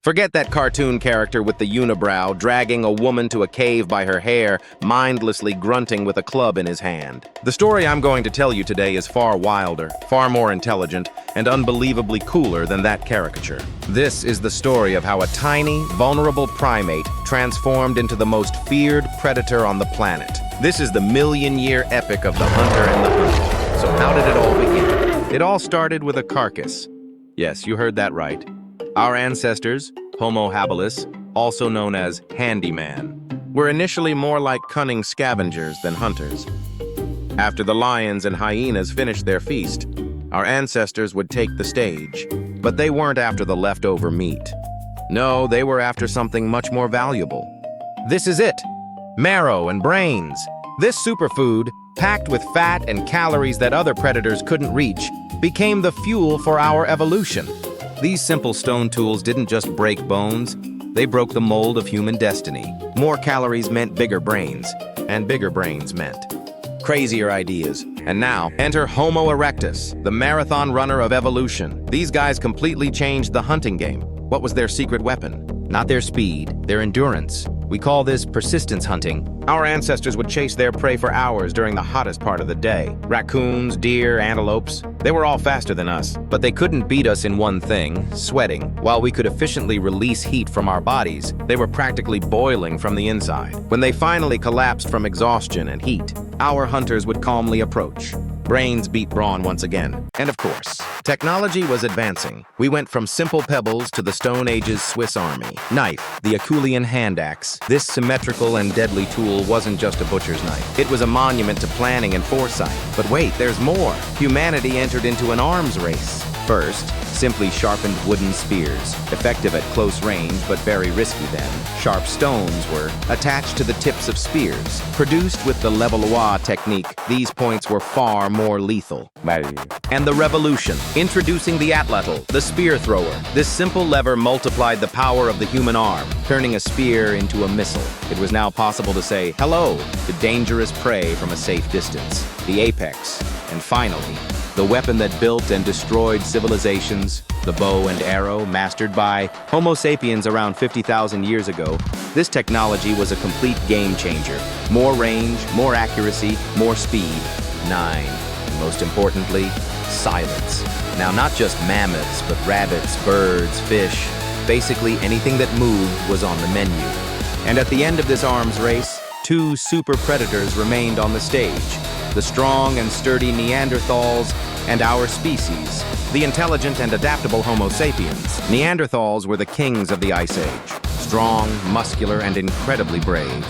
Forget that cartoon character with the unibrow dragging a woman to a cave by her hair, mindlessly grunting with a club in his hand. The story I'm going to tell you today is far wilder, far more intelligent, and unbelievably cooler than that caricature. This is the story of how a tiny, vulnerable primate transformed into the most feared predator on the planet. This is the million-year epic of the hunter and the hunted. So how did it all begin? It all started with a carcass. Yes, you heard that right. Our ancestors, Homo habilis, also known as handyman, were initially more like cunning scavengers than hunters. After the lions and hyenas finished their feast, our ancestors would take the stage. But they weren't after the leftover meat. No, they were after something much more valuable. This is it: marrow and brains. This superfood, packed with fat and calories that other predators couldn't reach, became the fuel for our evolution. These simple stone tools didn't just break bones, they broke the mold of human destiny. More calories meant bigger brains, and bigger brains meant crazier ideas. And now, enter Homo erectus, the marathon runner of evolution. These guys completely changed the hunting game. What was their secret weapon? Not their speed, their endurance. We call this persistence hunting. Our ancestors would chase their prey for hours during the hottest part of the day. Raccoons, deer, antelopes, they were all faster than us, but they couldn't beat us in one thing: sweating. While we could efficiently release heat from our bodies, they were practically boiling from the inside. When they finally collapsed from exhaustion and heat, our hunters would calmly approach. Brains beat brawn once again. And of course, technology was advancing. We went from simple pebbles to the Stone Age's Swiss Army. Knife, the Acheulean hand axe. This symmetrical and deadly tool wasn't just a butcher's knife. It was a monument to planning and foresight. But wait, there's more. Humanity entered into an arms race. First, simply sharpened wooden spears, effective at close range but very risky then. Sharp stones were attached to the tips of spears. Produced with the levallois technique, these points were far more lethal. And the revolution, introducing the atlatl, the spear thrower. This simple lever multiplied the power of the human arm, turning a spear into a missile. It was now possible to say hello to dangerous prey from a safe distance. The apex, and finally, the weapon that built and destroyed civilizations, the bow and arrow, mastered by Homo sapiens around 50,000 years ago. This technology was a complete game changer. More range, more accuracy, more speed. 9. And most importantly, silence. Now, not just mammoths, but rabbits, birds, fish. Basically anything that moved was on the menu. And at the end of this arms race, 2 super predators remained on the stage: the strong and sturdy Neanderthals, and our species, the intelligent and adaptable Homo sapiens. Neanderthals were the kings of the Ice Age, strong, muscular, and incredibly brave.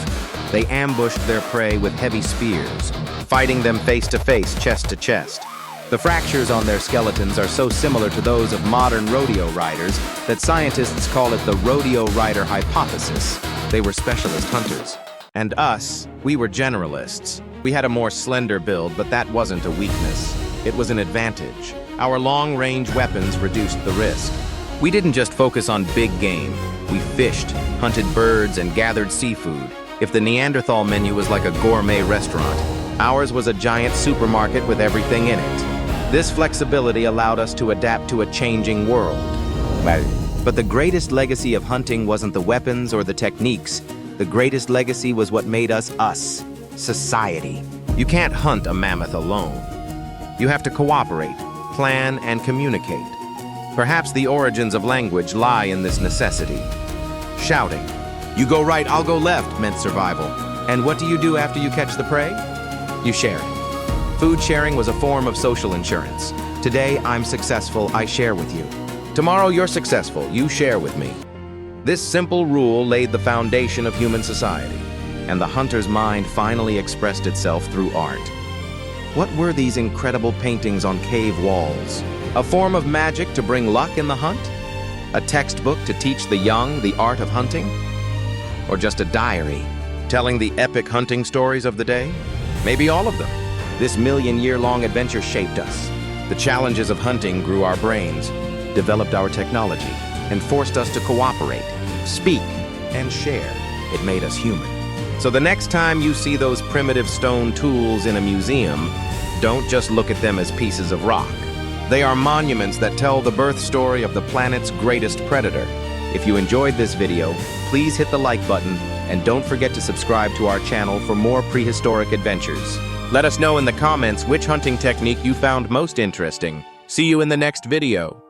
They ambushed their prey with heavy spears, fighting them face to face, chest to chest. The fractures on their skeletons are so similar to those of modern rodeo riders that scientists call it the rodeo rider hypothesis. They were specialist hunters. And us, we were generalists. We had a more slender build, but that wasn't a weakness. It was an advantage. Our long-range weapons reduced the risk. We didn't just focus on big game. We fished, hunted birds, and gathered seafood. If the Neanderthal menu was like a gourmet restaurant, ours was a giant supermarket with everything in it. This flexibility allowed us to adapt to a changing world. But the greatest legacy of hunting wasn't the weapons or the techniques. The greatest legacy was what made us us: society. You can't hunt a mammoth alone. You have to cooperate, plan, and communicate. Perhaps the origins of language lie in this necessity. Shouting, "You go right, I'll go left," meant survival. And what do you do after you catch the prey? You share it. Food sharing was a form of social insurance. Today, I'm successful, I share with you. Tomorrow, you're successful, you share with me. This simple rule laid the foundation of human society, and the hunter's mind finally expressed itself through art. What were these incredible paintings on cave walls? A form of magic to bring luck in the hunt? A textbook to teach the young the art of hunting? Or just a diary, telling the epic hunting stories of the day? Maybe all of them. This million-year-long adventure shaped us. The challenges of hunting grew our brains, developed our technology, and forced us to cooperate, speak, and share. It made us human. So the next time you see those primitive stone tools in a museum, don't just look at them as pieces of rock. They are monuments that tell the birth story of the planet's greatest predator. If you enjoyed this video, please hit the like button and don't forget to subscribe to our channel for more prehistoric adventures. Let us know in the comments which hunting technique you found most interesting. See you in the next video.